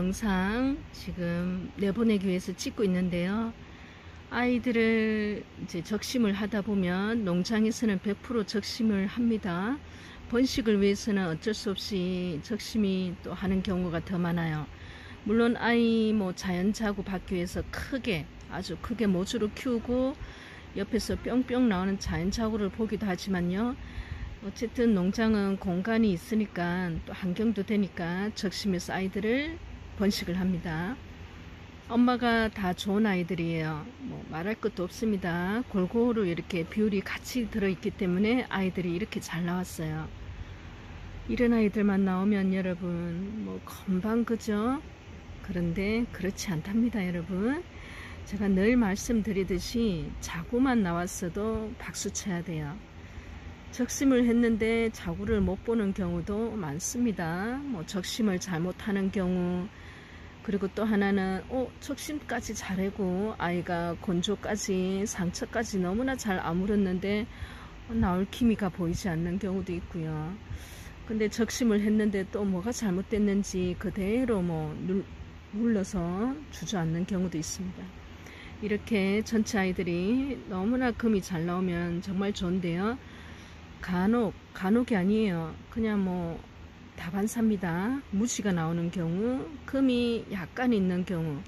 영상 지금 내보내기 위해서 찍고 있는데요. 아이들을 이제 적심을 하다 보면 농장에서는 100% 적심을 합니다. 번식을 위해서는 어쩔 수 없이 적심이 또 하는 경우가 더 많아요. 물론 아이 자연자구 받기 위해서 크게 아주 크게 모주로 키우고 옆에서 뿅뿅 나오는 자연자구를 보기도 하지만요. 어쨌든 농장은 공간이 있으니까 또 환경도 되니까 적심해서 아이들을 번식을 합니다. 엄마가 다 좋은 아이들이에요. 말할 것도 없습니다. 골고루 이렇게 비율이 같이 들어있기 때문에 아이들이 이렇게 잘 나왔어요. 이런 아이들만 나오면 여러분 금방 그죠? 그런데 그렇지 않답니다. 여러분, 제가 늘 말씀드리듯이 자구만 나왔어도 박수 쳐야 돼요. 적심을 했는데 자구를 못 보는 경우도 많습니다. 적심을 잘못하는 경우, 그리고 또 하나는 적심까지 잘하고 아이가 건조까지 상처까지 너무나 잘 아물었는데 나올 기미가 보이지 않는 경우도 있고요. 근데 적심을 했는데 또 뭐가 잘못됐는지 그대로 눌러서 주저앉는 경우도 있습니다. 이렇게 전체 아이들이 너무나 금이 잘 나오면 정말 좋은데요. 간혹이 아니에요. 그냥 다반사입니다. 무지가 나오는 경우, 금이 약간 있는 경우,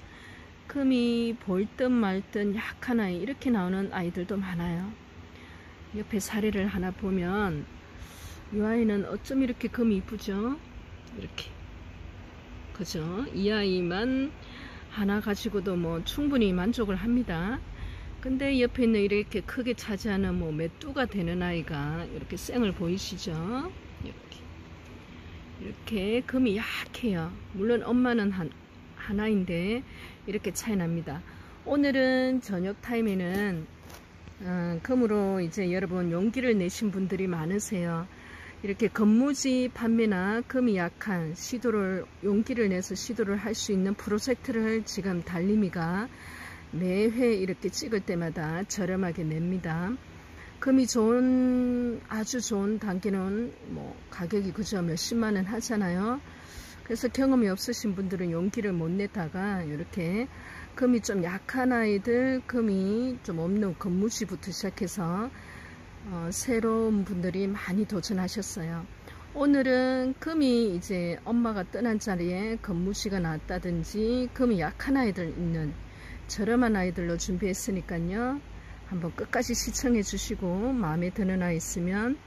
금이 보일 듯 말 듯 약한 아이, 이렇게 나오는 아이들도 많아요. 옆에 사례를 하나 보면 이 아이는 어쩜 이렇게 금이 이쁘죠? 이렇게, 그죠? 이 아이만 하나 가지고도 충분히 만족을 합니다. 근데 옆에 있는 이렇게 크게 차지하는 메뚜가 되는 아이가 이렇게 쌩을 보이시죠? 이렇게 금이 약해요. 물론 엄마는 하나인데 이렇게 차이 납니다. 오늘은 저녁 타임에는 금으로 이제 여러분 용기를 내신 분들이 많으세요. 이렇게 건무지 판매나 금이 약한 용기를 내서 시도를 할 수 있는 프로젝트를 지금 달림이가 매회 이렇게 찍을 때마다 저렴하게 냅니다. 금이 아주 좋은 단계는 가격이 그저 몇십만원 하잖아요. 그래서 경험이 없으신 분들은 용기를 못 내다가 이렇게 금이 좀 약한 아이들, 금이 좀 없는 건무지부터 시작해서 새로운 분들이 많이 도전하셨어요. 오늘은 금이 이제 엄마가 떠난 자리에 건무지가 나왔다든지 금이 약한 아이들 있는 저렴한 아이들로 준비했으니까요. 한번 끝까지 시청해 주시고 마음에 드는 아이 있으면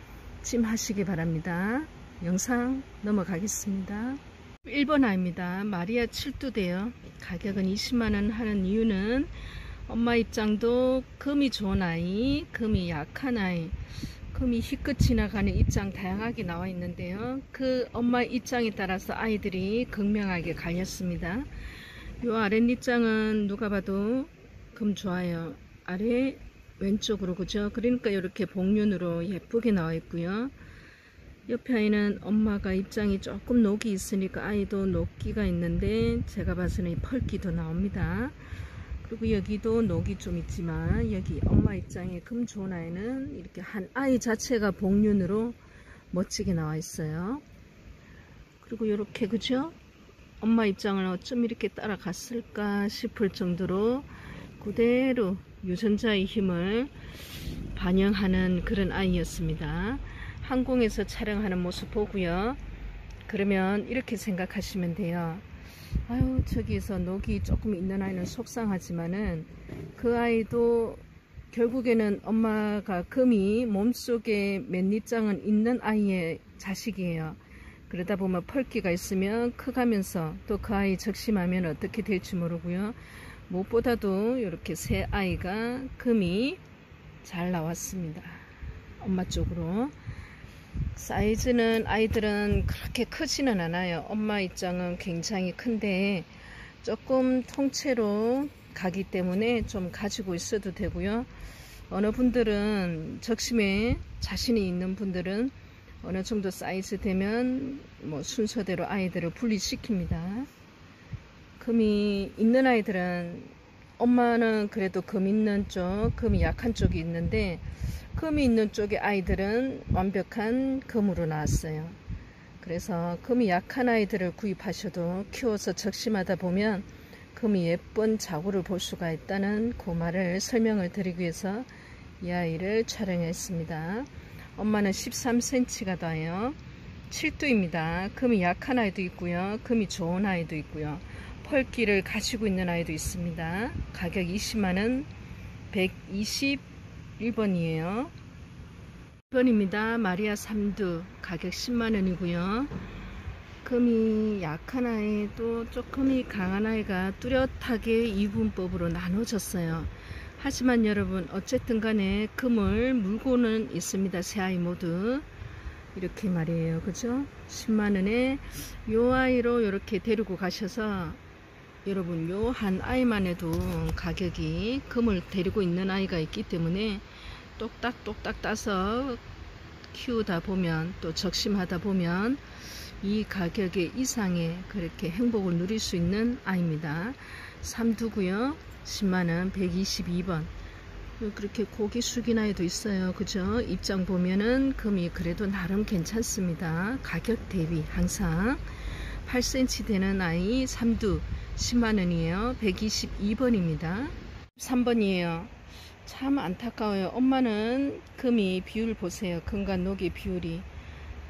찜하시기 바랍니다. 영상 넘어가겠습니다. 1번 아이입니다. 마리아 7두대요. 가격은 20만원 하는 이유는 엄마 입장도 금이 좋은 아이, 금이 약한 아이, 금이 희끗이 나가는 입장 다양하게 나와 있는데요. 그 엄마 입장에 따라서 아이들이 극명하게 갈렸습니다. 요 아랫입장은 누가 봐도 금 좋아요. 아래 왼쪽으로, 그죠? 그러니까 이렇게 복륜으로 예쁘게 나와 있고요. 옆에 아이는 엄마가 입장이 조금 녹이 있으니까 아이도 녹기가 있는데 제가 봐서는 펄기도 나옵니다. 그리고 여기도 녹이 좀 있지만 여기 엄마 입장에 금 좋은 아이는 이렇게 한 아이 자체가 복륜으로 멋지게 나와 있어요. 그리고 이렇게, 그죠? 엄마 입장을 어쩜 이렇게 따라갔을까 싶을 정도로 그대로 유전자의 힘을 반영하는 그런 아이였습니다. 항공에서 촬영하는 모습 보고요. 그러면 이렇게 생각하시면 돼요. 아유, 저기서 녹이 조금 있는 아이는 속상하지만은 그 아이도 결국에는 엄마가 금이 몸속에 맨입장은 있는 아이의 자식이에요. 그러다 보면 펄기가 있으면 커가면서 또 그 아이 적심하면 어떻게 될지 모르고요. 무엇보다도 이렇게 새 아이가 금이 잘 나왔습니다. 엄마 쪽으로. 사이즈는 아이들은 그렇게 크지는 않아요. 엄마 입장은 굉장히 큰데 조금 통째로 가기 때문에 좀 가지고 있어도 되고요. 어느 분들은 적심에 자신이 있는 분들은 어느 정도 사이즈 되면 순서대로 아이들을 분리시킵니다. 금이 있는 아이들은 엄마는 그래도 금 있는 쪽, 금이 약한 쪽이 있는데 금이 있는 쪽의 아이들은 완벽한 금으로 나왔어요. 그래서 금이 약한 아이들을 구입하셔도 키워서 적심하다 보면 금이 예쁜 자구를 볼 수가 있다는 그 말을 설명을 드리기 위해서 이 아이를 촬영했습니다. 엄마는 13cm가 돼요. 7두입니다. 금이 약한 아이도 있고요. 금이 좋은 아이도 있고요. 펄기를 가지고 있는 아이도 있습니다. 가격 20만원, 121번이에요. 1번입니다. 마리아 3두, 가격 10만원이고요. 금이 약한 아이도 조금이 강한 아이가 뚜렷하게 이분법으로 나눠졌어요. 하지만 여러분 어쨌든 간에 금을 물고는 있습니다. 세 아이 모두 이렇게 말이에요. 그죠? 10만원에 요 아이로 이렇게 데리고 가셔서 여러분 요 한 아이만 해도 가격이, 금을 데리고 있는 아이가 있기 때문에 똑딱똑딱 따서 키우다 보면, 또 적심하다 보면 이 가격의 이상의 그렇게 행복을 누릴 수 있는 아이입니다. 3두고요. 10만원, 122번. 그렇게 고기 숙인 아이도 있어요. 그죠? 입장 보면은 금이 그래도 나름 괜찮습니다. 가격 대비 항상 8cm 되는 아이 3두 10만원이에요. 122번입니다. 3번이에요. 참 안타까워요. 엄마는 금이 비율 보세요. 금과 녹의 비율이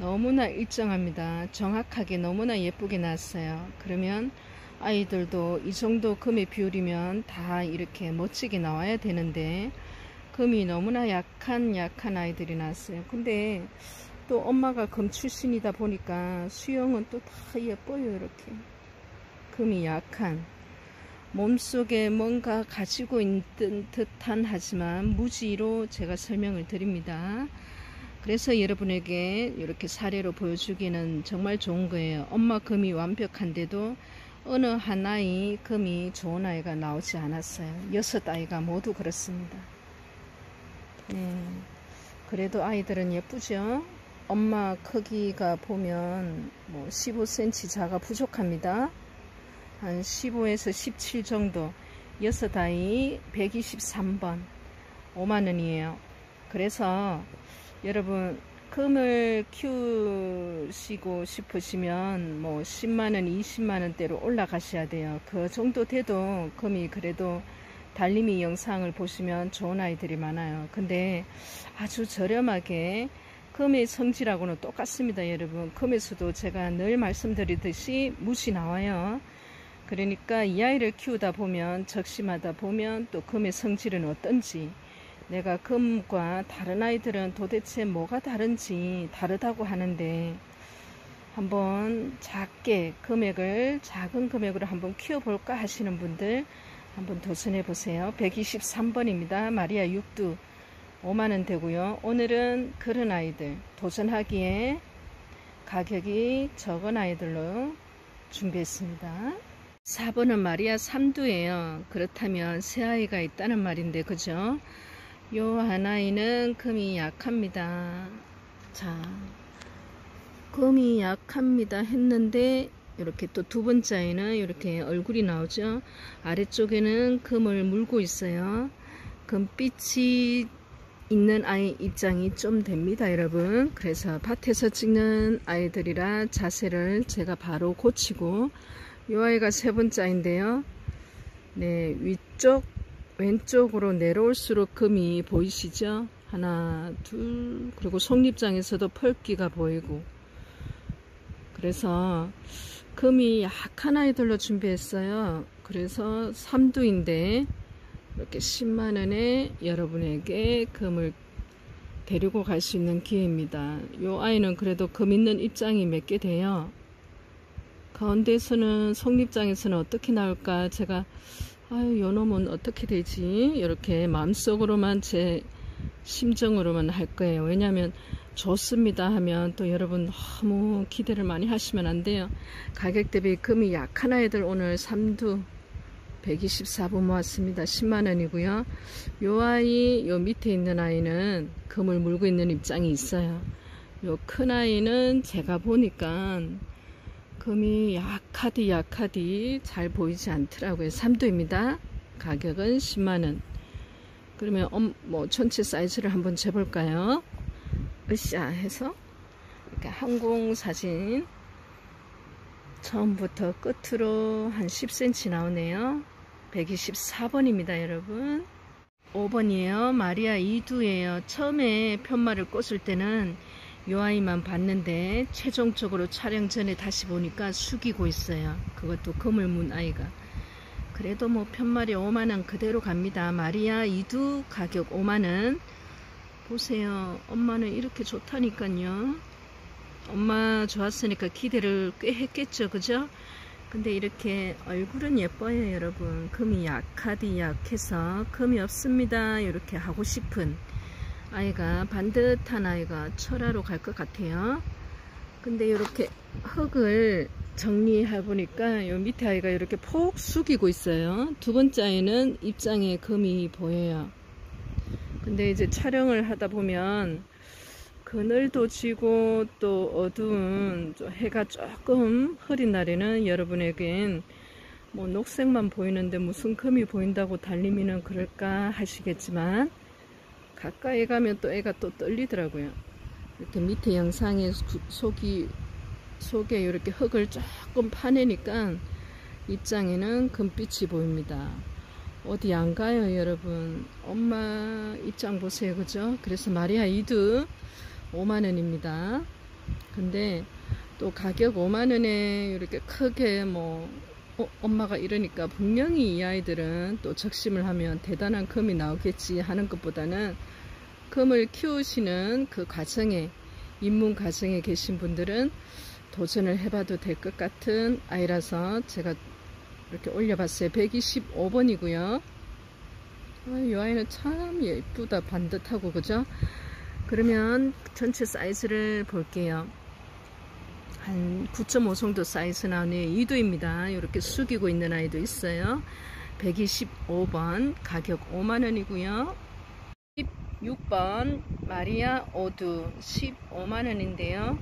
너무나 일정합니다. 정확하게 너무나 예쁘게 났어요. 그러면 아이들도 이 정도 금의 비율이면 다 이렇게 멋지게 나와야 되는데 금이 너무나 약한 아이들이 났어요. 근데 또 엄마가 금 출신이다 보니까 수영은 또 다 예뻐요. 이렇게 금이 약한, 몸속에 뭔가 가지고 있는 듯한 하지만 무지로 제가 설명을 드립니다. 그래서 여러분에게 이렇게 사례로 보여주기는 정말 좋은 거예요. 엄마 금이 완벽한데도 어느 하나의 금이 좋은 아이가 나오지 않았어요. 6아이가 모두 그렇습니다. 네. 그래도 아이들은 예쁘죠? 엄마 크기가 보면 뭐 15cm 자가 부족합니다. 한 15에서 17 정도. 6아이 123번 5만원이에요. 그래서 여러분 금을 키우시고 싶으시면 뭐 10만원, 20만원대로 올라가셔야 돼요. 그 정도 돼도 금이 그래도 달림이 영상을 보시면 좋은 아이들이 많아요. 근데 아주 저렴하게 금의 성질하고는 똑같습니다. 여러분 금에서도 제가 늘 말씀드리듯이 무시 나와요. 그러니까 이 아이를 키우다 보면, 적심하다 보면 또 금의 성질은 어떤지, 내가 금과 다른 아이들은 도대체 뭐가 다른지 다르다고 하는데 한번 작게 작은 금액으로 한번 키워볼까 하시는 분들 한번 도전해 보세요. 123번입니다. 마리아 6두 5만원 되고요. 오늘은 그런 아이들, 도전하기에 가격이 적은 아이들로 준비했습니다. 4번은 마리아 3두예요. 그렇다면 새 아이가 있다는 말인데, 그죠? 요 한 아이는 금이 약합니다. 자, 금이 약합니다 했는데 이렇게 또 두 번째 아이는 이렇게 얼굴이 나오죠. 아래쪽에는 금을 물고 있어요. 금빛이 있는 아이 입장이 좀 됩니다, 여러분. 그래서 밭에서 찍는 아이들이라 자세를 제가 바로 고치고, 이 아이가 세 번째 아이인데요. 네, 위쪽 왼쪽으로 내려올수록 금이 보이시죠? 하나, 둘, 그리고 속립장에서도 펄기가 보이고. 그래서 금이 약한 아이들로 준비했어요. 그래서 3두인데 이렇게 10만원에 여러분에게 금을 데리고 갈 수 있는 기회입니다. 이 아이는 그래도 금 있는 입장이 몇 개 돼요. 가운데에서는 속립장에서는 어떻게 나올까, 제가 아유 요 놈은 어떻게 되지 이렇게 마음속으로만, 제 심정으로만 할 거예요. 왜냐하면 좋습니다 하면 또 여러분 너무 기대를 많이 하시면 안 돼요. 가격 대비 금이 약한 아이들 오늘 3두 124번 모았습니다. 10만원이고요. 요 아이, 요 밑에 있는 아이는 금을 물고 있는 입장이 있어요. 요 큰 아이는 제가 보니까 금이 약하디 잘 보이지 않더라고요. 3두입니다. 가격은 10만원. 그러면 뭐 전체 사이즈를 한번 재볼까요? 으쌰 해서 이렇게 항공사진 처음부터 끝으로 한 10cm 나오네요. 124번입니다 여러분. 5번이에요. 마리아 이두예요. 처음에 편마를 꽂을 때는 이 아이만 봤는데 최종적으로 촬영 전에 다시 보니까 숙이고 있어요. 그것도 금을 문 아이가. 그래도 뭐 편말이 5만원 그대로 갑니다. 마리아 이두 가격 5만원. 보세요. 엄마는 이렇게 좋다니까요. 엄마 좋았으니까 기대를 꽤 했겠죠. 그죠? 근데 이렇게 얼굴은 예뻐요 여러분. 금이 약하디 약해서 금이 없습니다 이렇게 하고 싶은 아이가, 반듯한 아이가 철화로 갈 것 같아요. 근데 이렇게 흙을 정리해 보니까 요 밑에 아이가 이렇게 폭 숙이고 있어요. 두 번째 아이는 입장에 금이 보여요. 근데 이제 촬영을 하다 보면 그늘도 지고 또 어두운 해가 조금 흐린 날에는 여러분에겐 뭐 녹색만 보이는데 무슨 금이 보인다고 달님이는 그럴까 하시겠지만 가까이 가면 또 애가 또 떨리더라고요. 이렇게 밑에 영상에 속에 이렇게 흙을 조금 파내니까 입장에는 금빛이 보입니다. 어디 안 가요 여러분. 엄마 입장 보세요. 그죠? 그래서 마리아 이두 5만원입니다. 근데 또 가격 5만원에 이렇게 크게 뭐 엄마가 이러니까 분명히 이 아이들은 또 적심을 하면 대단한 금이 나오겠지 하는 것보다는 금을 키우시는 그 과정에, 입문 과정에 계신 분들은 도전을 해봐도 될 것 같은 아이라서 제가 이렇게 올려봤어요. 125번이고요. 이 아이는 참 예쁘다. 반듯하고 그죠? 그러면 전체 사이즈를 볼게요. 한 9.5 정도 사이즈 나오네요. 이두입니다. 이렇게 숙이고 있는 아이도 있어요. 125번 가격 5만원이고요 16번 마리아 오두 15만원인데요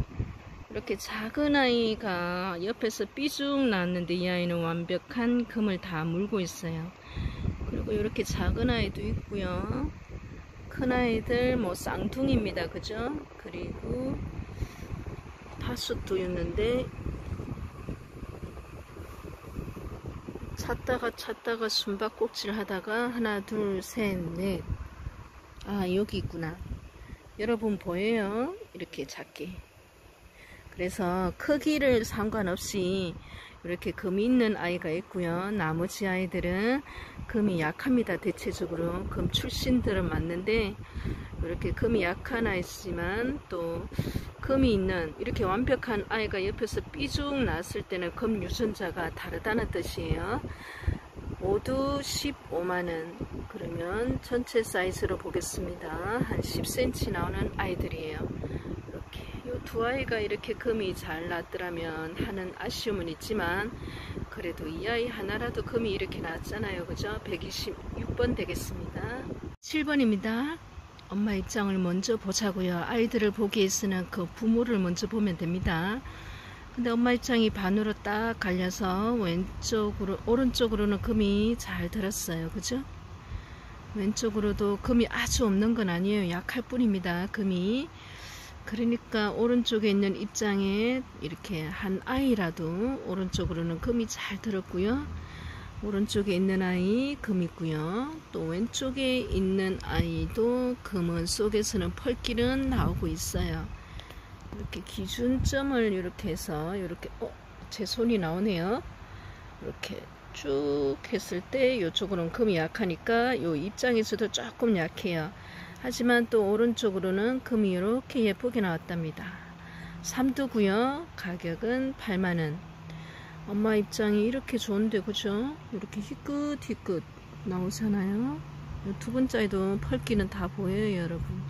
이렇게 작은 아이가 옆에서 삐죽 나왔는데 이 아이는 완벽한 금을 다 물고 있어요. 그리고 이렇게 작은 아이도 있고요. 큰 아이들 뭐 쌍둥이입니다. 그죠? 그리고 5두였는데 찾다가 숨바꼭질 하다가 하나 둘 셋 넷. 아 여기 있구나. 여러분 보여요? 이렇게 작게. 그래서 크기를 상관없이 이렇게 금이 있는 아이가 있고요. 나머지 아이들은 금이 약합니다. 대체적으로 금 출신들은 맞는데 이렇게 금이 약한 아이지만 또 금이 있는 이렇게 완벽한 아이가 옆에서 삐죽 났을 때는 금 유전자가 다르다는 뜻이에요. 모두 15만원. 그러면 전체 사이즈로 보겠습니다. 한 10cm 나오는 아이들이에요. 이렇게 이 두 아이가 이렇게 금이 잘 났더라면 하는 아쉬움은 있지만 그래도 이 아이 하나라도 금이 이렇게 났잖아요. 그죠? 126번 되겠습니다. 7번입니다. 엄마 입장을 먼저 보자고요. 아이들을 보기 위해서는 그 부모를 먼저 보면 됩니다. 근데 엄마 입장이 반으로 딱 갈려서 왼쪽으로, 오른쪽으로는 금이 잘 들었어요. 그죠? 왼쪽으로도 금이 아주 없는 건 아니에요. 약할 뿐입니다. 금이. 그러니까 오른쪽에 있는 입장에 이렇게 한 아이라도 오른쪽으로는 금이 잘 들었고요. 오른쪽에 있는 아이 금 있고요. 또 왼쪽에 있는 아이도 금은 속에서는 펄길은 나오고 있어요. 이렇게 기준점을 이렇게 해서 이렇게 제 손이 나오네요. 이렇게 쭉 했을 때 이쪽으로는 금이 약하니까 이 입장에서도 조금 약해요. 하지만 또 오른쪽으로는 금이 이렇게 예쁘게 나왔답니다. 3두고요. 가격은 8만원. 엄마 입장이 이렇게 좋은데 그죠? 이렇게 희끗희끗 나오잖아요. 두 번째도 펄기는 다 보여요 여러분.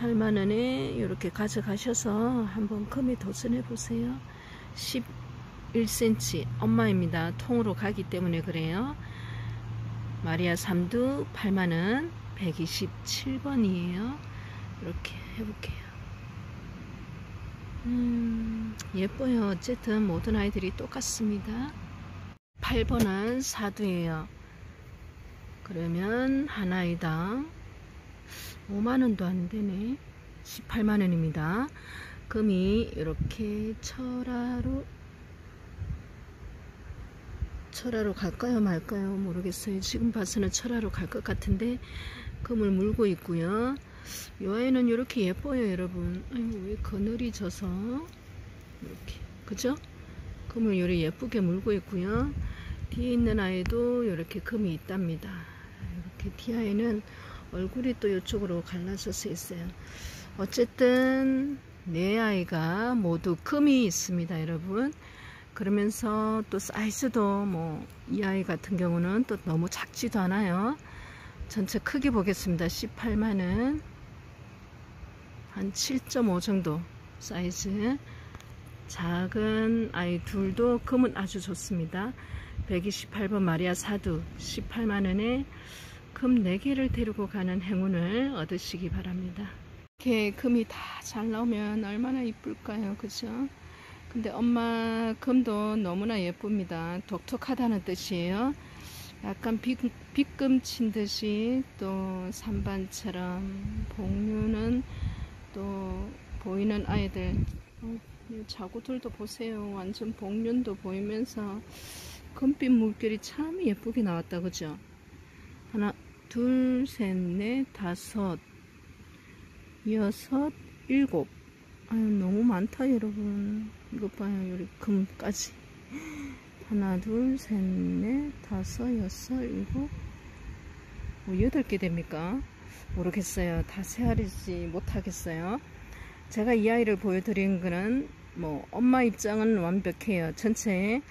8만원에 이렇게 가져가셔서 한번 금에 도전해 보세요. 11cm 엄마입니다. 통으로 가기 때문에 그래요. 마리아 3두 8만원 127번이에요 이렇게 해볼게요. 예뻐요. 어쨌든 모든 아이들이 똑같습니다. 8번은 4두예요. 그러면 한 아이당 5만원도 안되네. 18만원입니다. 금이 이렇게 철화로 갈까요 말까요 모르겠어요. 지금 봐서는 철화로 갈 것 같은데 금을 물고 있고요. 이 아이는 이렇게 예뻐요 여러분. 아이고, 왜 그늘이 져서 이렇게, 그죠? 금을 이렇게 예쁘게 물고 있고요. 뒤에 있는 아이도 이렇게 금이 있답니다. 이렇게 뒤아이는 얼굴이 또 이쪽으로 갈라져서 있어요. 어쨌든 네 아이가 모두 금이 있습니다 여러분. 그러면서 또 사이즈도 뭐 이 아이 같은 경우는 또 너무 작지도 않아요. 전체 크기 보겠습니다. 18만은 한 7.5 정도 사이즈. 작은 아이 둘도 금은 아주 좋습니다. 128번 마리아 사두 18만원에 금 4개를 데리고 가는 행운을 얻으시기 바랍니다. 이렇게 금이 다 잘 나오면 얼마나 이쁠까요, 그죠? 근데 엄마 금도 너무나 예쁩니다. 독특하다는 뜻이에요. 약간 빗금 친 듯이 또 산반처럼 복류는 또 보이는 아이들. 자구들도 보세요. 완전 복륜도 보이면서 금빛 물결이 참 예쁘게 나왔다, 그죠? 하나, 둘, 셋, 넷, 다섯, 여섯, 일곱. 아유, 너무 많다 여러분. 이것 봐요. 여기 금까지. 하나, 둘, 셋, 넷, 다섯, 여섯, 일곱, 뭐 8개 됩니까? 모르겠어요. 다 세아리지 못하겠어요. 제가 이 아이를 보여드린 거는 뭐 엄마 입장은 완벽해요. 전체에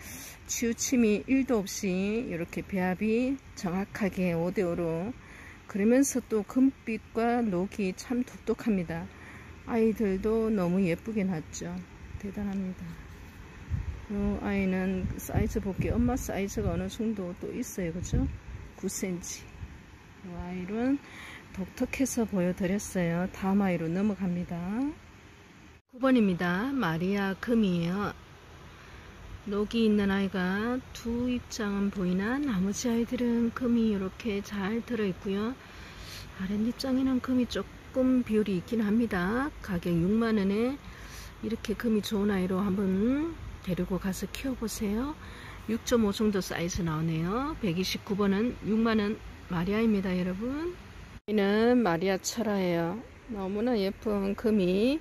치우침이 1도 없이 이렇게 배합이 정확하게 5대5로, 그러면서 또 금빛과 녹이 참 독특합니다. 아이들도 너무 예쁘게 났죠. 대단합니다. 이 아이는 사이즈 볼게요. 엄마 사이즈가 어느 정도 또 있어요, 그죠? 9cm. 이 아이는 독특해서 보여드렸어요. 다음 아이로 넘어갑니다. 9번입니다. 마리아 금이에요. 녹이 있는 아이가 두 입장은 보이나 나머지 아이들은 금이 이렇게 잘 들어있고요. 아랫입장에는 금이 조금 비율이 있긴 합니다. 가격 6만원에 이렇게 금이 좋은 아이로 한번 데리고 가서 키워보세요. 6.5 정도 사이즈 나오네요. 129번은 6만원 마리아입니다 여러분. 이는 마리아 철화예요. 너무나 예쁜 금이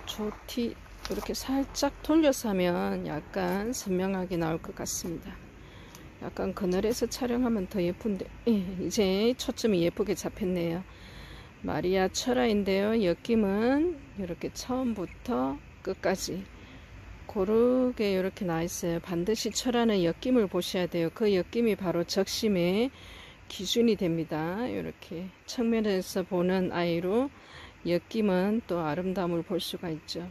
조티 이렇게 살짝 돌려서 하면 약간 선명하게 나올 것 같습니다. 약간 그늘에서 촬영하면 더 예쁜데, 이제 초점이 예쁘게 잡혔네요. 마리아 철화인데요. 엮임은 이렇게 처음부터 끝까지 고르게 이렇게 나 있어요. 반드시 철화는 엮임을 보셔야 돼요. 그 엮임이 바로 적심의 기준이 됩니다. 이렇게 측면에서 보는 아이로 엮임은 또 아름다움을 볼 수가 있죠.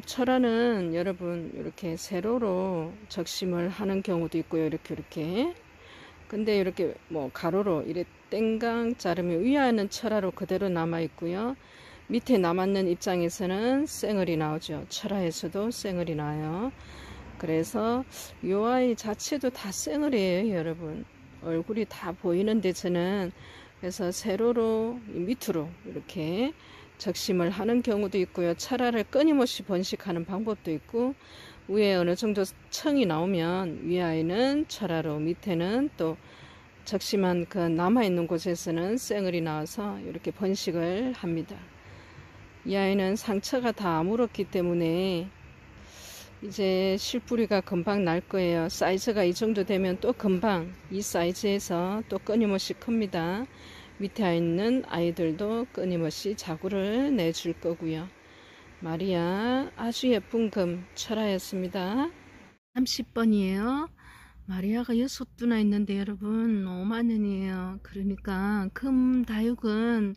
철화는 여러분 이렇게 세로로 적심을 하는 경우도 있고요. 이렇게 근데 이렇게 뭐 가로로 이렇게 땡강 자르면 위에는 철화로 그대로 남아 있고요. 밑에 남았는 입장에서는 쌩얼이 나오죠. 철화에서도 쌩얼이 나요. 그래서 이 아이 자체도 다 쌩얼이에요 여러분. 얼굴이 다 보이는데 저는 그래서 세로로 밑으로 이렇게 적심을 하는 경우도 있고요. 철화를 끊임없이 번식하는 방법도 있고, 위에 어느 정도 청이 나오면 위아이는 철화로, 밑에는 또 적심한 그 남아있는 곳에서는 쌩얼이 나와서 이렇게 번식을 합니다. 이 아이는 상처가 다 아물었기 때문에 이제 실뿌리가 금방 날 거예요. 사이즈가 이 정도 되면 또 금방 이 사이즈에서 또 끊임없이 큽니다. 밑에 있는 아이들도 끊임없이 자구를 내줄 거고요. 마리아 아주 예쁜 금 철화였습니다. 30번이에요. 마리아가 6두나 있는데 여러분 5만원이에요. 그러니까 금 다육은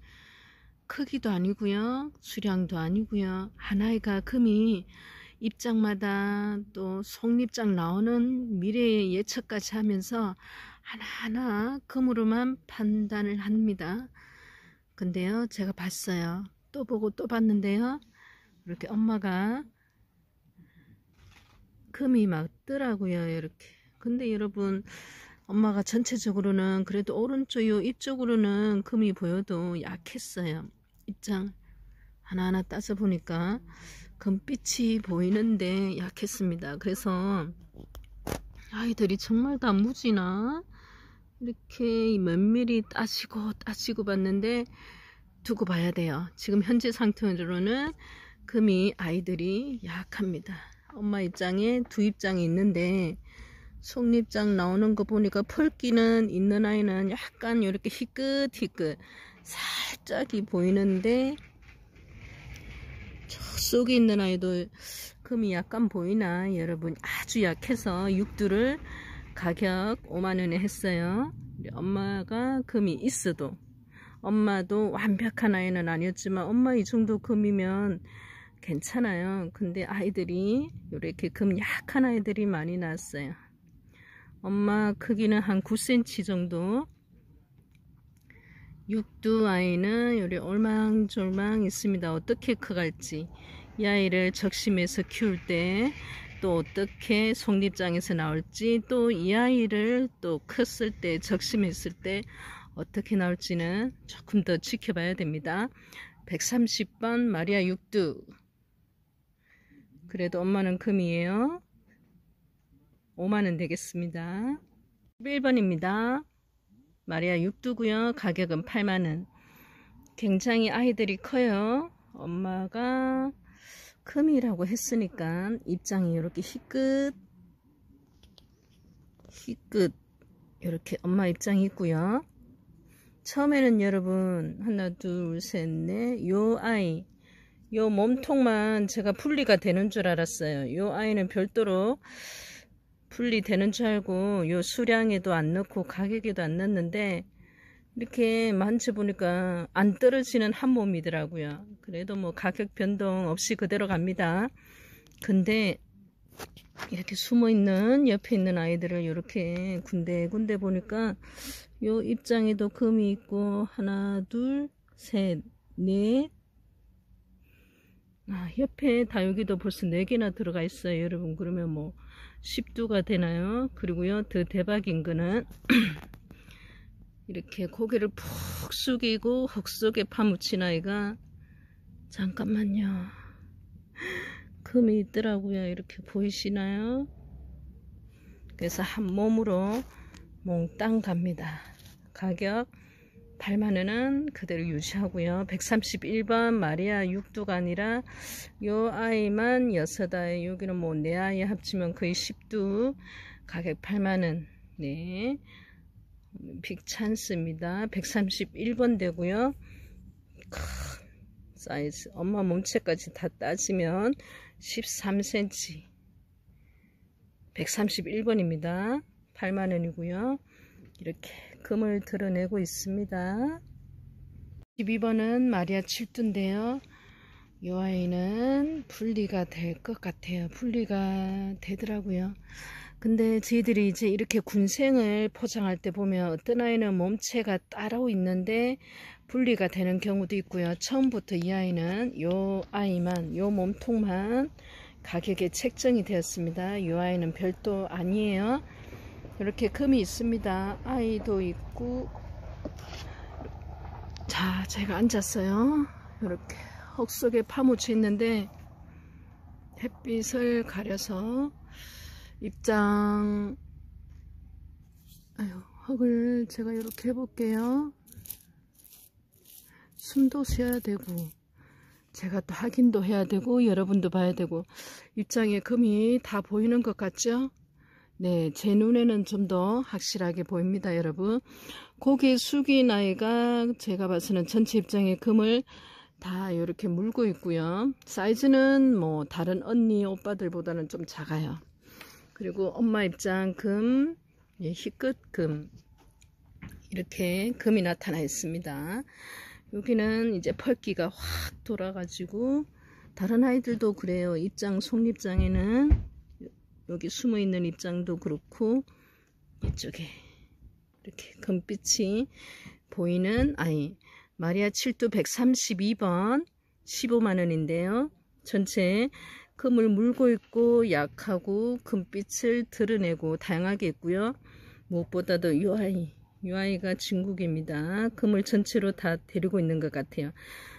크기도 아니고요. 수량도 아니고요. 하나이가 금이 입장마다 또 속립장 나오는 미래의 예측까지 하면서 하나하나 금으로만 판단을 합니다. 근데요 제가 봤어요. 또 보고 또 봤는데요. 이렇게 엄마가 금이 막 뜨라고요. 이렇게. 근데 여러분 엄마가 전체적으로는 그래도 오른쪽 요 입쪽으로는 금이 보여도 약했어요. 입장 하나하나 따져 보니까 금빛이 보이는데 약했습니다. 그래서 아이들이 정말 다 무지나 이렇게 면밀히 따지고 봤는데 두고 봐야 돼요. 지금 현재 상태로는 금이 아이들이 약합니다. 엄마 입장에 두 입장이 있는데 속립장 나오는 거 보니까 펄기는 있는 아이는 약간 이렇게 희끗희끗 살짝이 보이는데 저 속에 있는 아이도 금이 약간 보이나 여러분. 아주 약해서 육두를 가격 5만원에 했어요. 엄마가 금이 있어도, 엄마도 완벽한 아이는 아니었지만 엄마 이 정도 금이면 괜찮아요. 근데 아이들이 이렇게 금 약한 아이들이 많이 나왔어요. 엄마 크기는 한 9cm 정도. 육두 아이는 요리 올망졸망 있습니다. 어떻게 커갈지, 이 아이를 적심해서 키울 때 또 어떻게 속립장에서 나올지, 또 이 아이를 또 컸을 때 적심했을 때 어떻게 나올지는 조금 더 지켜봐야 됩니다. 130번 마리아 육두. 그래도 엄마는 금이에요. 5만원 되겠습니다. 11번입니다. 마리아 육두고요. 가격은 8만원. 굉장히 아이들이 커요. 엄마가 금이라고 했으니까 입장이 이렇게 희끗 이렇게 엄마 입장이 있고요. 처음에는 여러분 하나 둘 셋 넷 요 아이 요 몸통만 제가 분리가 되는 줄 알았어요. 요 아이는 별도로 분리되는 줄 알고 요 수량에도 안 넣고 가격에도 안 넣었는데 이렇게 만져보니까 안 떨어지는 한 몸이더라고요. 그래도 뭐 가격 변동 없이 그대로 갑니다. 근데 이렇게 숨어있는 옆에 있는 아이들을 이렇게 군데군데 보니까 요 입장에도 금이 있고 하나 둘 셋 넷, 옆에 다 여기도 벌써 4개나 들어가 있어요. 여러분 그러면 뭐 10두가 되나요? 그리고요 더 대박인 거는 이렇게 고개를 푹 숙이고 흙 속에 파묻힌 아이가, 잠깐만요, 금이 있더라고요. 이렇게 보이시나요? 그래서 한 몸으로 몽땅 갑니다. 가격 8만원은 그대로 유지하고요. 131번 마리아 육두가 아니라 요 아이만 6아이, 여기는 뭐 4아이 합치면 거의 10두. 가격 8만원. 네, 빅찬스입니다. 131번 되고요. 큰 사이즈, 엄마 몸체까지 다 따지면 13cm. 131번입니다. 8만원이고요. 이렇게 금을 드러내고 있습니다. 12번은 마리아 칠두인데요. 이 아이는 분리가 될 것 같아요. 분리가 되더라고요. 근데 저희들이 이제 이렇게 군생을 포장할 때 보면 어떤 아이는 몸체가 따로 있는데 분리가 되는 경우도 있고요. 처음부터 이 아이는 요 아이만, 요 몸통만 가격에 책정이 되었습니다. 이 아이는 별도 아니에요. 이렇게 금이 있습니다. 아이도 있고. 자, 제가 앉았어요. 이렇게 흙 속에 파묻혀 있는데 햇빛을 가려서 입장, 흙을 제가 이렇게 해볼게요. 숨도 쉬어야 되고 제가 또 확인도 해야 되고 여러분도 봐야 되고. 입장에 금이 다 보이는 것 같죠? 네, 제 눈에는 좀 더 확실하게 보입니다. 여러분 고개 숙인 아이가 제가 봐서는 전체 입장에 금을 다 이렇게 물고 있고요. 사이즈는 뭐 다른 언니 오빠들보다는 좀 작아요. 그리고 엄마 입장 금, 희끗 금, 이렇게 금이 나타나 있습니다. 여기는 이제 펄기가 확 돌아가지고, 다른 아이들도 그래요. 입장 속립장에는 여기 숨어 있는 입장도 그렇고 이쪽에 이렇게 금빛이 보이는 아이, 마리아 칠두 132번 15만원인데요 전체 금을 물고 있고 약하고 금빛을 드러내고 다양하게 있고요. 무엇보다도 이 이 아이가 진국입니다. 금을 전체로 다 데리고 있는 것 같아요.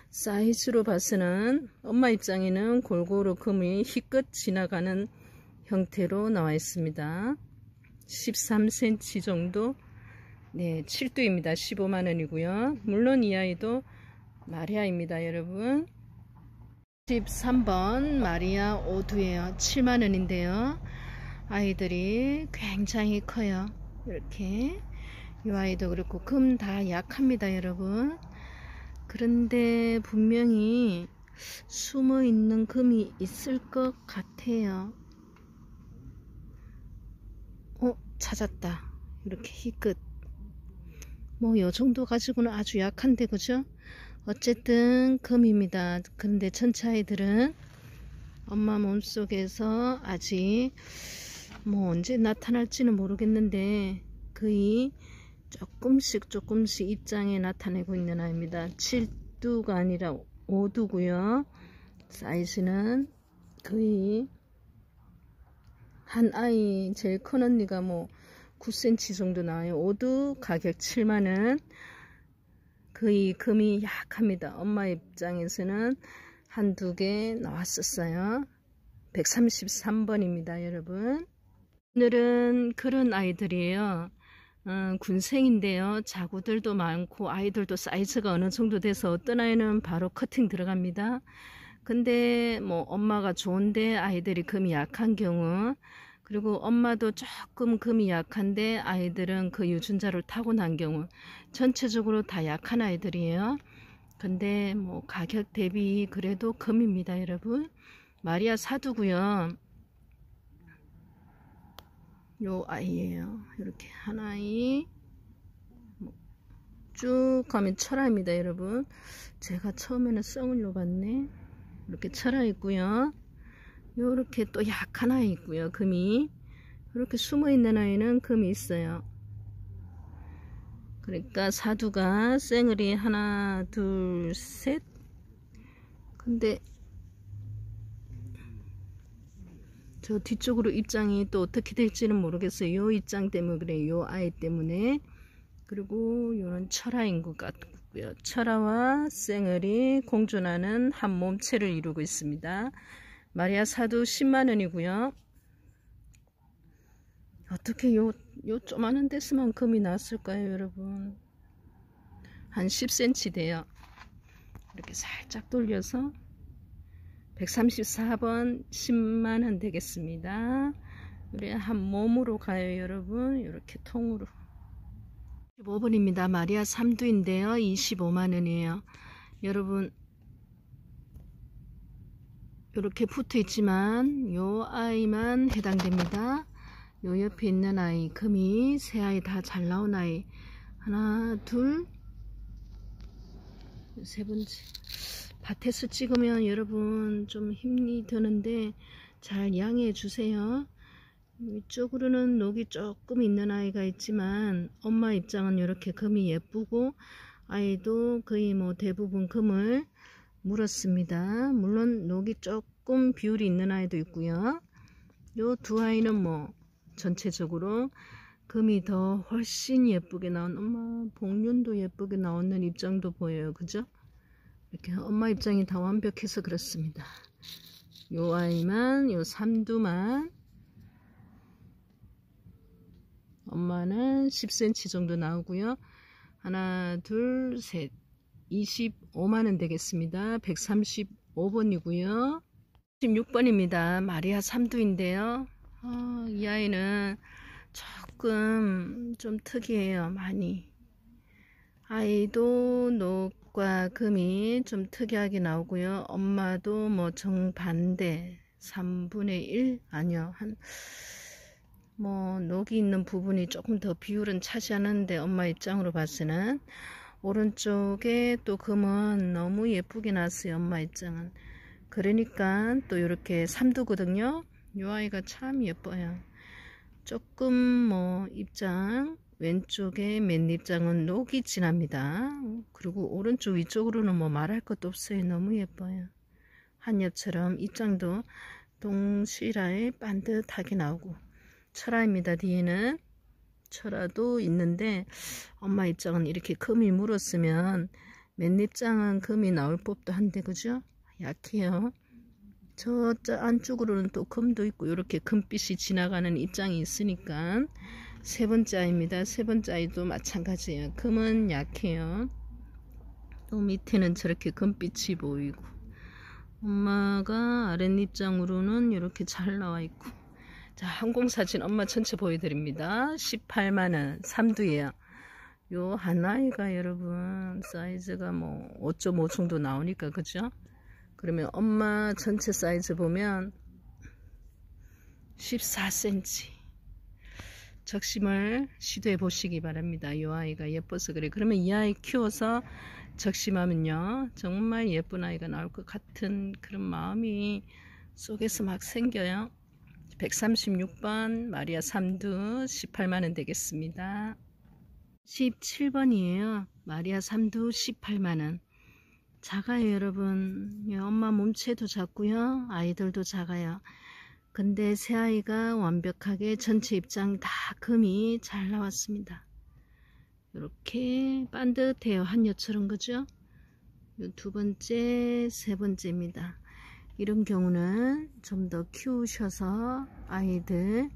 사이즈로 봐서는 엄마 입장에는 골고루 금이 희끗 지나가는 형태로 나와 있습니다. 13cm 정도, 네, 7두입니다. 15만원이고요. 물론 이 아이도 마리아입니다, 여러분. 13번 마리아 5두예요. 7만원인데요. 아이들이 굉장히 커요. 이렇게 이 아이도 그렇고 금 다 약합니다, 여러분. 그런데 분명히 숨어 있는 금이 있을 것 같아요. 찾았다. 이렇게 희끗. 뭐 요 정도 가지고는 아주 약한데, 그죠? 어쨌든 금입니다. 근데 전체 아이들은 엄마 몸속에서 아직 뭐 언제 나타날지는 모르겠는데 거의 조금씩 입장에 나타내고 있는 아이입니다. 7두가 아니라 5두고요. 사이즈는 거의 한 아이 제일 큰 언니가 뭐 9cm 정도 나와요. 5두 가격 7만원. 거의 금이 약합니다. 엄마 입장에서는 한두 개 나왔었어요. 133번입니다, 여러분. 오늘은 그런 아이들이에요. 군생인데요. 자구들도 많고 아이들도 사이즈가 어느 정도 돼서 어떤 아이는 바로 커팅 들어갑니다. 근데 뭐 엄마가 좋은데 아이들이 금이 약한 경우, 그리고 엄마도 조금 금이 약한데 아이들은 그 유전자를 타고난 경우, 전체적으로 다 약한 아이들이에요. 근데 뭐 가격 대비 그래도 금입니다, 여러분. 마리아 사두고요. 요 아이예요. 이렇게 한 아이 쭉 가면 철아입니다, 여러분. 제가 처음에는 썽을로 봤네. 이렇게 철아 있고요. 요렇게 또 약한 아이 있고요. 금이 이렇게 숨어 있는 아이는 금이 있어요. 그러니까 사두가 쌩얼이 하나 둘 셋. 근데 저 뒤쪽으로 입장이 또 어떻게 될지는 모르겠어요. 요 입장 때문에 그래요. 요 아이 때문에. 그리고 요는 철아인 것 같고요. 철아와 쌩얼이 공존하는 한 몸체를 이루고 있습니다. 마리아 사두 10만원이고요. 어떻게 요 조그마한 데서만 금이 났을까요, 여러분? 한 10cm 돼요. 이렇게 살짝 돌려서 134번 10만원 되겠습니다. 우리 한 몸으로 가요, 여러분. 이렇게 통으로. 15번입니다. 마리아 3두인데요. 25만원이에요. 여러분, 이렇게 붙어 있지만 요 아이만 해당됩니다. 요 옆에 있는 아이, 금이 세 아이 다 잘 나온 아이. 하나, 둘, 세 번째. 밭에서 찍으면 여러분 좀 힘이 드는데 잘 양해해 주세요. 이쪽으로는 녹이 조금 있는 아이가 있지만 엄마 입장은 이렇게 금이 예쁘고 아이도 거의 뭐 대부분 금을 물었습니다. 물론 녹이 조금 비율이 있는 아이도 있고요. 요 두 아이는 뭐 전체적으로 금이 더 훨씬 예쁘게 나온, 엄마 복륜도 예쁘게 나오는 입장도 보여요. 그죠? 이렇게 엄마 입장이 다 완벽해서 그렇습니다. 요 아이만, 요 3두만 엄마는 10cm 정도 나오고요. 하나, 둘, 셋, 25만원 되겠습니다. 135번이고요. 16번입니다. 마리아 3두인데요. 이 아이는 조금 좀 특이해요. 많이. 아이도 녹과 금이 좀 특이하게 나오고요. 엄마도 뭐 정반대 3분의 1 아니요, 뭐 녹이 있는 부분이 조금 더 비율은 차지하는데 엄마 입장으로 봐서는 오른쪽에 또 금은 너무 예쁘게 났어요. 엄마 입장은. 그러니까 또 이렇게 3두거든요. 이 아이가 참 예뻐요. 조금 뭐 입장 왼쪽에 맨 입장은 녹이 진합니다. 그리고 오른쪽 위쪽으로는 뭐 말할 것도 없어요. 너무 예뻐요. 한엽처럼 입장도 동실하에 반듯하게 나오고. 철아입니다. 뒤에는 철화도 있는데 엄마 입장은 이렇게 금이 물었으면 맨입장은 금이 나올 법도 한데 그죠? 약해요. 저 안쪽으로는 또 금도 있고 이렇게 금빛이 지나가는 입장이 있으니까 세 번째 아이입니다. 세 번째 아이도 마찬가지예요. 금은 약해요. 또 밑에는 저렇게 금빛이 보이고 엄마가 아랫입장으로는 이렇게 잘 나와 있고. 자, 항공사진 엄마 전체 보여드립니다. 18만원 3두예요. 요 하나이가 여러분 사이즈가 뭐 5.5 정도 나오니까 그죠? 그러면 엄마 전체 사이즈 보면 14cm. 적심을 시도해 보시기 바랍니다. 이 아이가 예뻐서 그래. 그러면 이 아이 키워서 적심하면요 정말 예쁜 아이가 나올 것 같은 그런 마음이 속에서 막 생겨요. 136번 마리아 삼두 18만원 되겠습니다. 17번이에요. 마리아 삼두 18만원. 작아요 여러분. 엄마 몸체도 작고요. 아이들도 작아요. 근데 새 아이가 완벽하게 전체 입장 다 금이 잘 나왔습니다. 이렇게 반듯해요. 한여처럼 그죠? 두 번째, 세 번째입니다. 이런 경우는 좀 더 키우셔서 아이들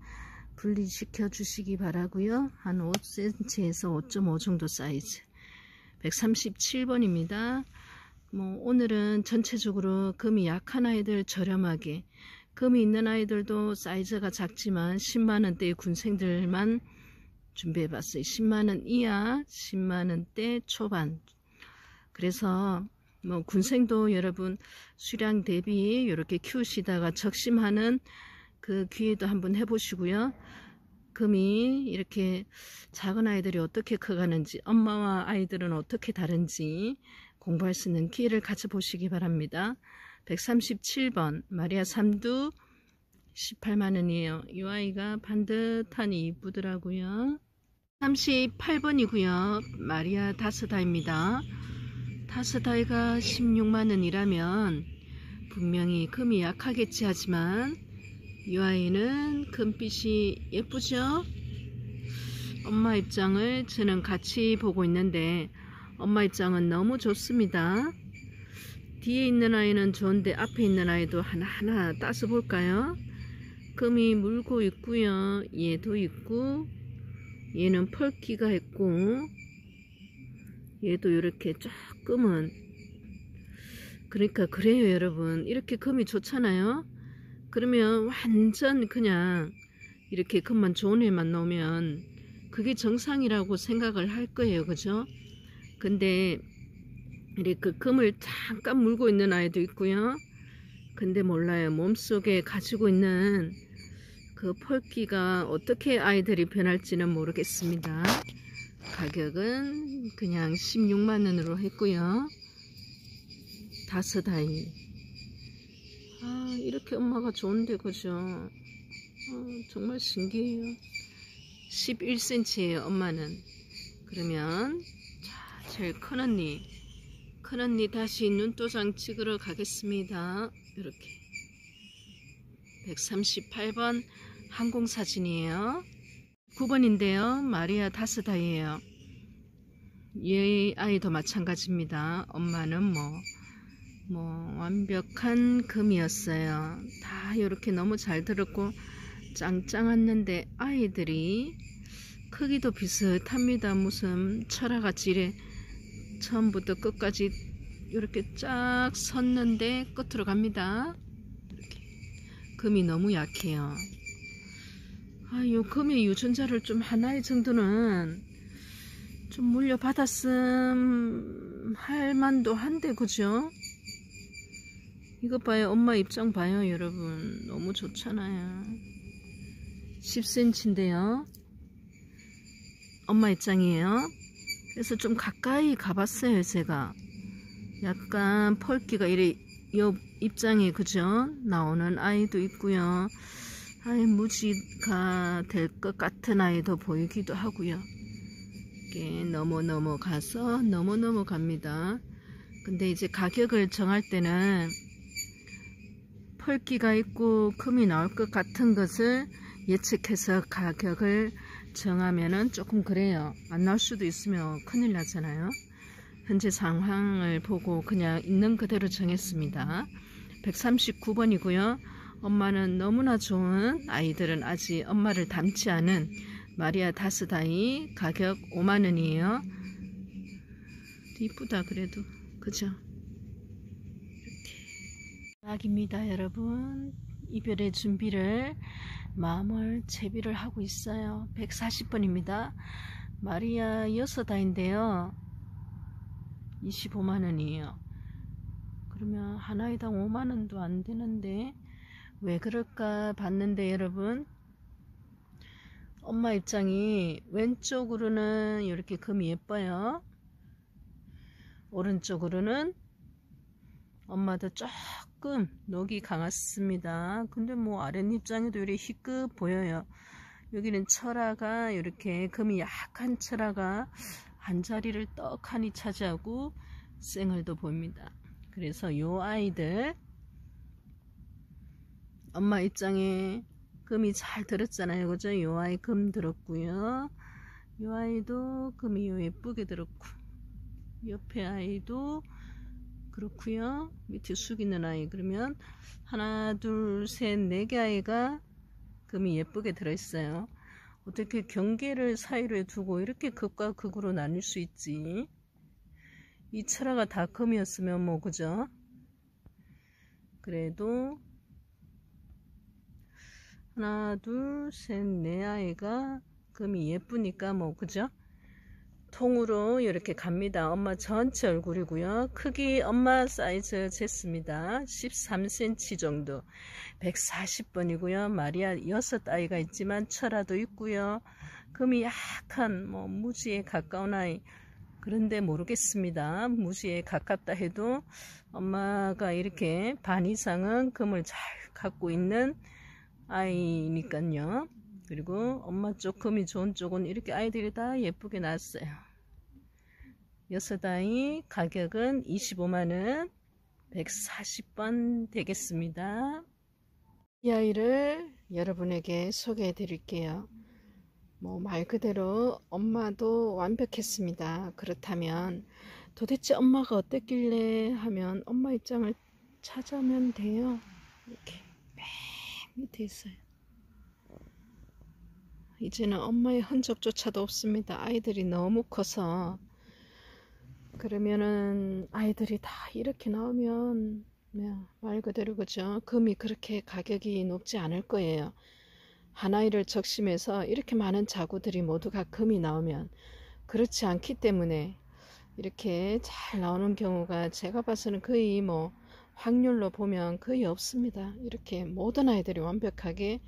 분리시켜 주시기 바라고요. 한 5cm에서 5.5 정도 사이즈. 137번입니다. 뭐 오늘은 전체적으로 금이 약한 아이들 저렴하게, 금이 있는 아이들도 사이즈가 작지만 10만원대의 군생들만 준비해봤어요. 10만원 이하, 10만원대 초반. 그래서 뭐 군생도 여러분 수량 대비 이렇게 키우시다가 적심하는 그 기회도 한번 해보시고요. 금이 이렇게 작은 아이들이 어떻게 커가는지, 엄마와 아이들은 어떻게 다른지 공부할 수 있는 기회를 가져보시기 바랍니다. 137번 마리아 삼두 18만원이에요. 이 아이가 반듯하니 이쁘더라고요. 38번이고요. 마리아 다스다입니다. 다스다이가 16만원이라면 분명히 금이 약하겠지 하지만 이 아이는 금빛이 예쁘죠? 엄마 입장을 저는 같이 보고 있는데 엄마 입장은 너무 좋습니다. 뒤에 있는 아이는 좋은데 앞에 있는 아이도 하나하나 따서 볼까요? 금이 물고 있고요. 얘도 있고 얘는 펄기가 있고 얘도 이렇게 조금은, 그러니까 그래요 여러분. 이렇게 금이 좋잖아요. 그러면 완전 그냥 이렇게 금만 좋은 애만 넣으면 그게 정상이라고 생각을 할 거예요. 그죠? 근데 이렇게 그 금을 잠깐 물고 있는 아이도 있고요. 근데 몰라요. 몸속에 가지고 있는 그 펄기가 어떻게 아이들이 변할지는 모르겠습니다. 가격은 그냥 16만원으로 했고요. 다스다이. 아, 이렇게 엄마가 좋은데 그죠? 정말 신기해요. 11cm예요 엄마는. 그러면 자, 제일 큰언니 다시 눈도장 찍으러 가겠습니다. 이렇게 138번 항공사진이에요. 9번인데요 마리아 다스다이에요. 이 아이도 마찬가지입니다. 엄마는 뭐 완벽한 금이었어요. 다 이렇게 너무 잘 들었고 짱짱했는데 아이들이 크기도 비슷합니다. 무슨 철화같이 이래 처음부터 끝까지 이렇게 쫙 섰는데 끝으로 갑니다. 이렇게 금이 너무 약해요. 요 금의 유전자를 좀 하나의 정도는 좀 물려받았음 할 만도 한데 그죠? 이것 봐요. 엄마 입장 봐요 여러분. 너무 좋잖아요. 10cm인데요 엄마 입장이에요. 그래서 좀 가까이 가봤어요. 제가 약간 펄기가 이래 옆 입장에 그죠? 나오는 아이도 있고요. 아이 무지가 될 것 같은 아이도 보이기도 하고요. 이렇게 넘어가서 넘어갑니다. 근데 이제 가격을 정할 때는 펄기가 있고 금이 나올 것 같은 것을 예측해서 가격을 정하면은 조금 그래요. 안 나올 수도 있으면 큰일 나잖아요. 현재 상황을 보고 그냥 있는 그대로 정했습니다. 139번이고요. 엄마는 너무나 좋은 아이들은 아직 엄마를 닮지 않은 마리아 다스다이, 가격 5만원이에요. 이쁘다 그래도, 그죠? 낙입니다 여러분. 이별의 준비를 마음을 채비를 하고 있어요. 140번입니다. 마리아 6아인데요 25만원이에요. 그러면 하나에당 5만원도 안 되는데 왜 그럴까 봤는데 여러분, 엄마 입장이 왼쪽으로는 이렇게 금이 예뻐요. 오른쪽으로는 엄마도 조금 녹이 강했습니다. 근데 뭐 아랫입장에도 이렇게 희끗 보여요. 여기는 철화가 이렇게 금이 약한 철화가 한 자리를 떡하니 차지하고 쌩얼도 보입니다. 그래서 요 아이들 엄마 입장에 금이 잘 들었잖아요. 그죠? 요 아이 금 들었고요. 요 아이도 금이 요 예쁘게 들었고, 옆에 아이도 그렇고요. 밑에 숙이는 아이, 그러면 하나 둘 셋 네 개 아이가 금이 예쁘게 들어있어요. 어떻게 경계를 사이로 두고 이렇게 극과 극으로 나눌 수 있지? 이 철화가 다 금이었으면 뭐 그죠? 그래도 하나 둘 셋 네 아이가 금이 예쁘니까 뭐 그죠? 통으로 이렇게 갑니다. 엄마 전체 얼굴이고요. 크기 엄마 사이즈 쟀습니다. 13cm 정도. 140번이고요. 마리아 6아이가 있지만 철화도 있고요. 금이 약한 뭐 무지에 가까운 아이. 그런데 모르겠습니다. 무지에 가깝다 해도 엄마가 이렇게 반 이상은 금을 잘 갖고 있는 아이니까요. 그리고 엄마 쪽 금이 좋은 쪽은 이렇게 아이들이 다 예쁘게 나왔어요. 6아이 가격은 25만원, 140번 되겠습니다. 이 아이를 여러분에게 소개해 드릴게요. 뭐 말 그대로 엄마도 완벽했습니다. 그렇다면 도대체 엄마가 어땠길래 하면 엄마 입장을 찾아오면 돼요. 이렇게 맨 밑에 있어요. 이제는 엄마의 흔적조차도 없습니다. 아이들이 너무 커서. 그러면은 아이들이 다 이렇게 나오면 말 그대로 그죠? 금이 그렇게 가격이 높지 않을 거예요. 한 아이를 적심해서 이렇게 많은 자구들이 모두가 금이 나오면, 그렇지 않기 때문에 이렇게 잘 나오는 경우가 제가 봐서는 거의 뭐 확률로 보면 거의 없습니다. 이렇게 모든 아이들이 완벽하게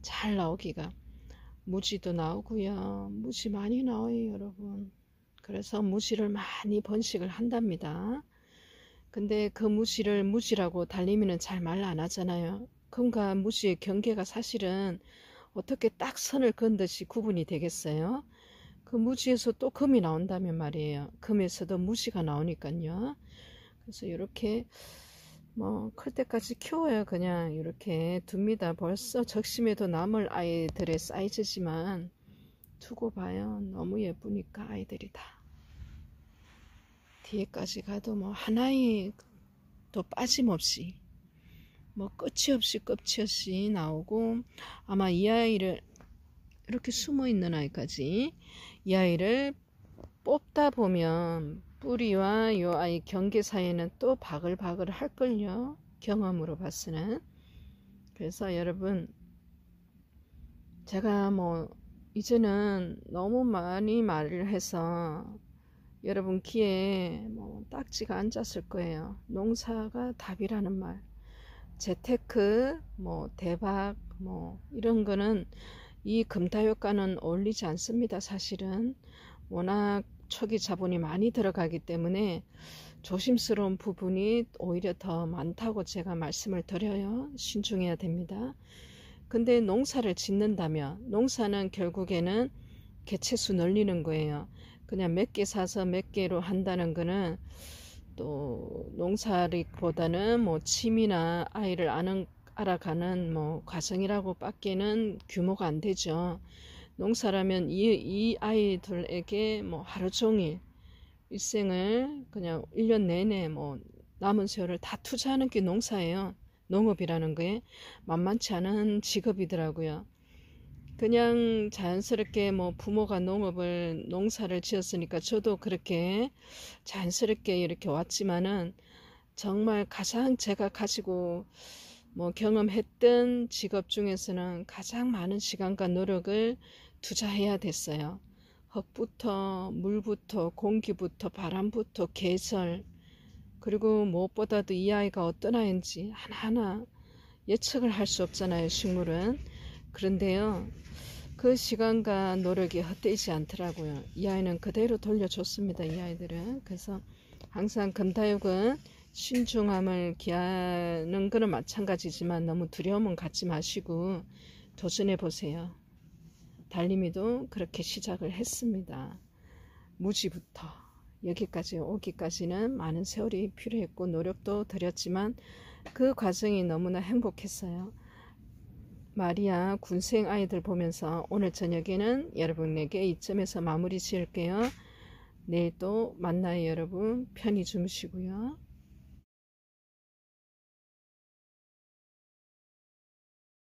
잘 나오기가. 무지도 나오고요. 무지 많이 나와요 여러분. 그래서 무지를 많이 번식을 한답니다. 근데 그 무지를 무지라고 달리면은 잘 말 안 하잖아요. 금과 무지의 경계가 사실은 어떻게 딱 선을 그은듯이 구분이 되겠어요? 그 무지에서 또 금이 나온다면 말이에요. 금에서도 무지가 나오니까요. 그래서 이렇게 뭐 클 때까지 키워야 그냥 이렇게 둡니다. 벌써 적심에도 남을 아이들의 사이즈지만 두고 봐요. 너무 예쁘니까 아이들이 다. 뒤에까지 가도 뭐 하나도 빠짐없이 뭐 끝이 없이 나오고, 아마 이 아이를 이렇게 숨어 있는 아이까지, 이 아이를 뽑다 보면 뿌리와 이 아이 경계 사이에는 또 바글바글 할걸요. 경험으로 봤으는. 그래서 여러분, 제가 뭐 이제는 너무 많이 말을 해서 여러분 귀에 뭐 딱지가 앉았을 거예요. 농사가 답이라는 말, 재테크, 뭐 대박, 뭐 이런 거는 이 금다효과는 어울리지 않습니다. 사실은 워낙 초기 자본이 많이 들어가기 때문에 조심스러운 부분이 오히려 더 많다고 제가 말씀을 드려요. 신중해야 됩니다. 근데 농사를 짓는다면, 농사는 결국에는 개체수 늘리는 거예요. 그냥 몇 개 사서 몇 개로 한다는 거는 또 농사보다는 뭐 취미나 아이를 알아가는 뭐 과정이라고 밖에는 규모가 안 되죠. 농사라면 이 아이들에게 뭐 하루 종일 일생을 그냥 1년 내내 뭐 남은 세월을 다 투자하는 게 농사예요. 농업이라는 게 만만치 않은 직업이더라고요. 그냥 자연스럽게 뭐 부모가 농사를 지었으니까 저도 그렇게 자연스럽게 이렇게 왔지만은 정말 가장 제가 가지고 뭐 경험했던 직업 중에서는 가장 많은 시간과 노력을 투자해야 됐어요. 흙부터 물부터 공기부터 바람부터 계절, 그리고 무엇보다도 이 아이가 어떤 아이인지 하나하나 예측을 할 수 없잖아요, 식물은. 그런데요, 그 시간과 노력이 헛되지 않더라고요. 이 아이는 그대로 돌려줬습니다, 이 아이들은. 그래서 항상 금다육은 신중함을 기하는 거는 마찬가지지만 너무 두려움은 갖지 마시고 도전해 보세요. 달림이도 그렇게 시작을 했습니다. 무지부터 여기까지 오기까지는 많은 세월이 필요했고 노력도 들였지만 그 과정이 너무나 행복했어요. 마리아 군생 아이들 보면서 오늘 저녁에는 여러분에게 이점에서 마무리 지을게요. 내일 또 만나요, 여러분. 편히 주무시고요.